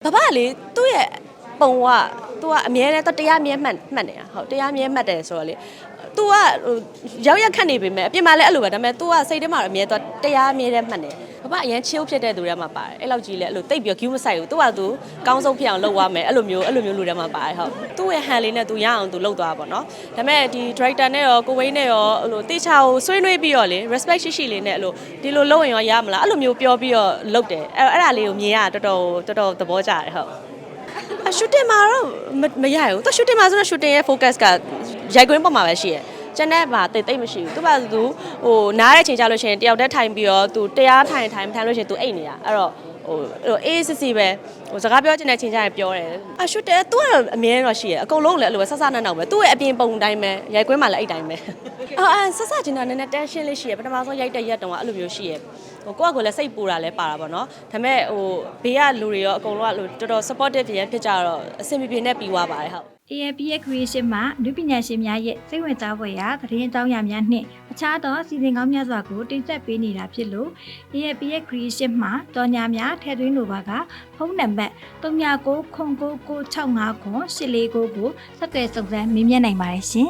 爸爸哩都也帮我，都啊，明天到第二面慢的呀，好，第二面慢的说哩，都啊，有一看你边咩，边买来一路的，但係都啊，細啲嘛，面到第二面的慢的。爸爸而家超ဖြစ်တဲ့သူတွေမှာပါတယ်အဲ့လောက်ကြီးလေအဲ့လိုတိတ်ပြီး queue မဆိုင်ဘူးသူကသူကောင်းဆုံးဖြစ်အောင်လုပ်ရမယ်အဲ့လိုမျိုးလူတွေမှာပါတယ်ဟုတ်သူ့ရဲ့ hand လေးနဲ့သူရအောင်သူလုပ်သွားပါတော့ဒါပေမဲ့ဒီ director နဲ့ရောကိုဝင်းနဲ့ရောအဲ့လိုတေချာကိုဆွေးနွေးပြီးတော့လေ respect ရှိလေးနဲ့အဲ့လိုဒီလိုလုပ်ရင်ရောရမလားအဲ့လိုမျိုးပြောပြီးတော့လုပ်တယ်အဲ့ဒါလေးကိုမြင်ရတော်တော်သဘောကျတယ်ဟုတ် shooting မှာတော့မရဘူးသူ shooting မှာဆိုတော့ shooting ရဲ့ focus ကရိုက်ကွင်းပေါ်မှာပဲရှိရယ်ကျန်တဲ့ဘာတိတ်မရှိဘူးသူကသူဟိုနားတဲ့ချိန်ကြလို့ရှိရင်တယောက်တည်းထိုင်ပြီးတော့သူတရားထိုင်မထိုင်လို့ရှိရင်သူအိတ်နေတာအဲ့တော့ဟိုအေးစစ်စစ်ပဲဟိုစကားပြောချင်တဲ့ချိန်ကြရင်ပြောတယ်ရှူတယ်သူကတော့အမြဲတော့ရှိရယ်အကုန်လုံးလည်းအဲ့လိုပဲဆဆနောက်ပဲသူ့ရဲ့အပြင်ပုံတိုင်းပဲရိုက်ကွင်းမှာလည်းအဲ့တိုင်းပဲဆဆကျင်တော့နည်းနည်း tension လေးရှိရယ်ပထမဆုံးရိုက်တဲ့ရက်တုန်းကအဲ့လိုမျိုးရှိရယ်ဟိုကိုယ့်အကိုလည်းစိတ်ပူတာလည်းပါတာပေါ့နော်ဒါပေမဲ့ဟိုဘေးကလူတွေရောအကုန်လုံးကတော်တော် supportive ဖြစ်ကြတော့အဆင်ပြေနဲ့ပြီးသွားပါတယ်ဟုတ် AAP ရဲ့ creation မှာလူပညာရှင်များရဲ့စိတ်ဝင်စားဖွယ်ရာသတင်းအကြောင်းအရာများနှင့်အခြားသောစီစဉ်ကောင်းများစွာကိုတင်ဆက်ပေးနေတာဖြစ်လို့ AAP ရဲ့ creation မှာတော်ညာများထည့်သွင်းလိုပါကဖုန်းနံပါတ်399965ကိုဆက်သွယ်စုံစမ်းမေးမြန်းနိုင်ပါတယ်ရှင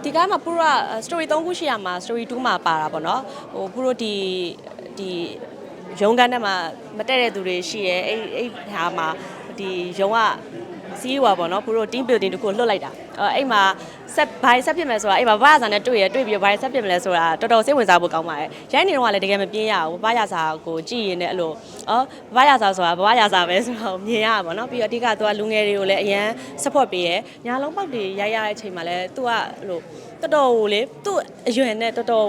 ်ဒီကားမှာပူရ story 3ခုရှိရမှာ story 2မှာပါတာပေါ့နော်ဟိုပူရဒီရုံးကန်းထဲမှာမတက်တဲ့သူတွေရှိရဲအဲ့ဟာမှာဒီရုံးကစီးရွာပေါ့နော်ပူရ team building တခုလွတ်လိုက်တာအဲ့မှာဆက်ဖြစ်မယ်ဆိုတာအဲ့မှာဘာသာနဲ့တွေ့ပြီးဘာဆက်ဖြစ်မလဲဆိုတာတော်တော်စိတ်ဝင်စားဖို့ကောင်းပါတယ်ရိုင်းနေတော့ကလည်းတကယ်မပြင်းရဘူးဘာရစာကိုကြည့်ရင်လည်းအဲ့လိုဘာရစာဆိုတာဘာရစာပဲဆိုတော့မြင်ရပါဘောနော်ပြီးတော့အဓိကသူကလူငယ်တွေကိုလည်းအရန် support ပေးရဲညာလုံးပေါက်တွေရိုက်ရတဲ့အချိန်မှာလည်းသူကအဲ့လိုတော်တော်ကိုလေသူ့အရွယ်နဲ့တော်တော်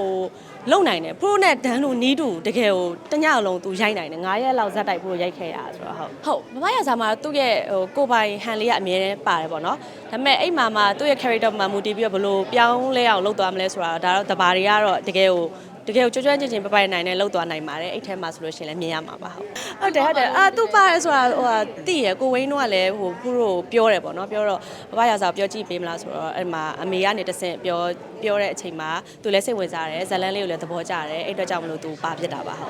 လုံနိုင်တယ်ပရိုနဲ့ဒန်းလို့နီးတူတကယ်ကိုတညလုံးသူရိုက်နိုင်တယ်9ရက်လောက်ဇက်တိုက်ပရိုရိုက်ခဲ့ရဆိုတော့ဟုတ်မမရစာမှာသူ့ရဲ့ဟိုကိုပိုင်ဟန်လေးကအမြဲတမ်းပါတယ်ပေါ့နော်ဒါပေမဲ့အဲ့မှာသူ့ရဲ့ character မှာမူတည်ပြီးတော့ဘလို့ပြောင်းလဲအောင်လုပ်သွားမလဲဆိုတာဒါတော့တဘာတွေကတော့တကယ်ကိုကျွမ်းကျင်ပပိုင်နိုင်နဲ့လုပ်သွားနိုင်ပါတယ်အဲ့ထဲမှာဆိုလို့ရှိရင်လည်းမြင်ရမှာပါဟုတ်တယ်သူပါတယ်ဆိုတာဟိုတိရကိုဝင်းတို့ကလည်းဟိုဖူးတို့ပြောတယ်ပေါ့နော်ပြောတော့ဘာရစာပြောကြည့်ပေးမလားဆိုတော့အဲ့မှာအမေကနေတဆင့်ပြောတဲ့အချိန်မှာသူလည်းစိတ်ဝင်စားတယ်ဇလန်းလေးကိုလည်းသဘောကျတယ်အဲ့အတွက်ကြောင့်မလို့သူပါဖြစ်တာပါဟုတ်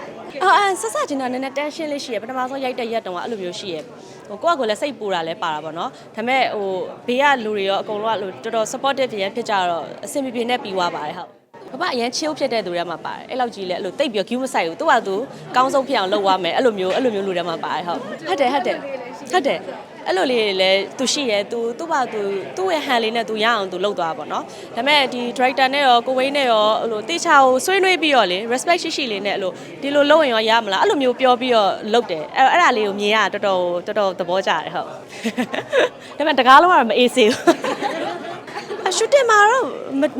ဆကျင်တော့နည်းနည်း tension လေးရှိရယ်ပထမဆုံးရိုက်တဲ့ရက်တုန်းကအဲ့လိုမျိုးရှိရယ်ဟိုကိုယ့်အကိုလည်းစိတ်ပူတာလည်းပါတာပေါ့နော်ဒါပေမဲ့ဟိုဘေးကလူတွေရောအကုန်လုံးကတော်တော် supportive ဖြစ်ကြတော့အဆင်ပြေနဲ့ပြီးသွားပါတယ်ဟုတ်爸爸而家超ဖြစ်တဲ့သူတွေမှာပါတယ်အဲ့လောက်ကြီးလေအဲ့လိုတိတ်ပြီး queue မဆိုင်ဘူးသူကသူကောင်းဆုံးဖြစ်အောင်လုပ်ရမယ်အဲ့လိုမျိုးလူတွေမှာပါတယ်ဟုတ်တယ်အဲ့လိုလေးလေသူရှိရဲသူ့ဘာသူ့ရဲ့ hand လေးနဲ့သူရအောင်သူလုပ်သွားပါတော့ဒါပေမဲ့ဒီ director နဲ့ရောကိုဝင်းနဲ့ရောအဲ့လိုတေချာကိုဆွေးနွေးပြီးတော့လေ respect ရှိလေးနဲ့အဲ့လိုဒီလိုလုပ်ရင်ရောရမလားအဲ့လိုမျိုးပြောပြီးတော့လုပ်တယ်အဲ့ဒါလေးကိုမြင်ရတော်တော်သဘောကျတယ်ဟုတ်ဒါပေမဲ့တကားလုံးကတော့မအေးစေဘူးshooting မှာတော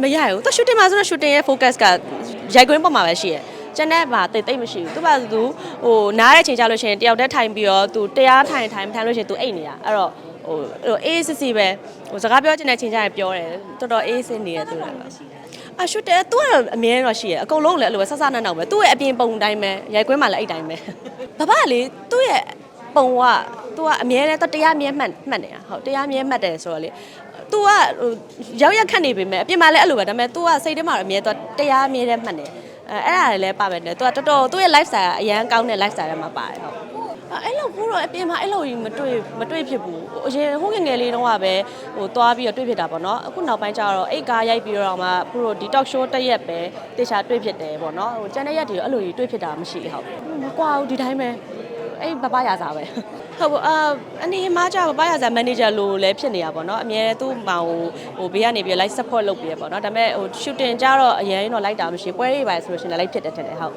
့မရဘူးသူ shooting မှာဆိုတော့ shooting ရဲ့ focus ကရိုက်ကွင်းပေါ်မှာပဲရှိရယ်ကျန်တဲ့ဘာတိတ်မရှိဘူးသူကသူဟိုနားတဲ့ချိန်ကြလို့ရှိရင်တယောက်တည်းထိုင်ပြီးတော့သူတရားထိုင်မထိုင်လို့ရှိရင်သူအိတ်နေတာအဲ့တော့ဟိုအေးစစ်စစ်ပဲဟိုစကားပြောချင်တဲ့ချိန်ကြရင်ပြောတယ်တော်တော်အေးစစ်နေတယ်သူကရှူတယ်သူကတော့အမြဲတော့ရှိရယ်အကုန်လုံးလည်းအဲ့လိုပဲဆဆနောက်ပဲသူ့ရဲ့အပြင်ပုံတိုင်းပဲရိုက်ကွင်းမှာလည်းအဲ့တိုင်းပဲဘာဘာလေသူ့ရဲ့ပုံကသူကအမြဲတမ်းတရားမြဲမှတ်နေတာဟုတ်တရားမြဲမှတ်တယ်ဆိုတော့လေသူကဟိုရောက်ခတ်နေပေမဲ့အပြင်မှာလည်းအဲ့လိုပဲဒါပေမဲ့သူကစိတ်ထဲမှာအမြဲတရားမြဲတဲ့မှတ်နေအဲ့ဒါလည်းပါပဲနဲ့သူကတော်တော်သူ့ရဲ့ lifestyle အရန်ကောင်းတဲ့ lifestyle ထဲမှာပါတယ်ဟုတ်အဲ့လိုဘူးတော့အပြင်မှာအဲ့လိုကြီးမတွေ့ဖြစ်ဘူးအရင်ဟိုငယ်လေးတုန်းကပဲဟိုသွားပြီးတော့တွေ့ဖြစ်တာပေါ့နော်အခုနောက်ပိုင်းကျတော့အိတ်ကားရိုက်ပြီးတော့မှပရိုဒီ talk show တစ်ရက်ပဲတေချာတွေ့ဖြစ်တယ်ပေါ့နော်ဟိုကျန်တဲ့ရက်တွေအဲ့လိုကြီးတွေ့ဖြစ်တာမရှိဟုတ်မကွာဘူးဒီတိုင်းပဲအဲ့ဘဘရစာပဲဟုတ်အနေမှာကြဘဘရစာ manager လို့လည်းဖြစ်နေတာပေါ့နော်အများသူ့မှာဟိုဘေးကနေပြီး live support လုပ်ပြီးရပေါ့နော်ဒါပေမဲ့ဟို shooting ကြတော့အရင်တော့ like တာမရှိပွဲတွေပါဆိုလို့ရှိရင် like ဖြစ်တယ်ထင်တယ်ဟုတ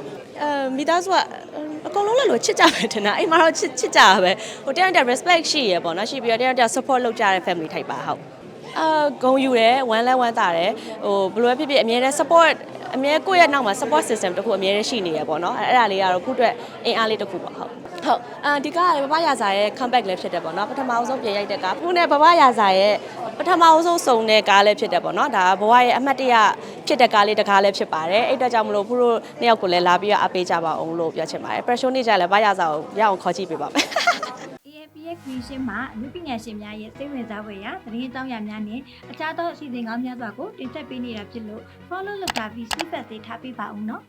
်မိသားစုကအကုန်လုံးလည်းလို့ချစ်ကြမယ်ထင်တာအိမ်မှာတော့ချစ်ကြတာပဲဟိုတယောက် respect ရှိရပေါ့နော်ရှိပြီးတော့တယောက် support လုပ်ကြတဲ့ family type ပါဟုတ်ဂုံယူတယ်ဝမ်းလဲဝမ်းသာတယ်ဟိုဘယ်လိုပဲဖြစ်ဖြစ်အများနဲ့ support အများကိုယ့်ရဲ့နောက်မှာ support system တခုအများရှိနေရပေါ့နော်အဲ့ဒါလေးကတော့ခုအတွက်အင်အားလေးတခုပေါ့ဟုတ်ဒီကားကဘဘရာဇာရဲ့ comeback လည်းဖြစ်တယ်ပေါ့နော်ပထမအဆုံးပြန်ရိုက်တဲ့ကားဖူးနဲ့ဘဘရာဇာရဲ့ပထမအဆုံးစုံတဲ့ကားလည်းဖြစ်တယ်ပေါ့နော်ဒါဘဝရဲ့အမှတ်တရဖြစ်တဲ့ကားလေးတကားလည်းဖြစ်ပါတယ်အဲ့အတွက်ကြောင့်မလို့ဖူးတို့နှစ်ယောက်ကိုလည်းလာပြီးတော့အားပေးကြပါအောင်လို့ပြောချင်ပါတယ် pressure နေကြလည်းဘရာဇာကိုရအောင်ခေါ်ကြည့်ပေးပါမယ်AAP ရဲ့ creation မှာလူပညာရှင်များရဲ့စိတ်ဝင်စားဖွယ်ရာသတင်းအကြောင်းအရာများနဲ့အခြားသောအစီအစဉ်ကောင်းများစွာကိုတင်ဆက်ပေးနေတာဖြစ်လို့ follow လုပ်တာပြီး feedback တွေထားပေးပါဦးနော်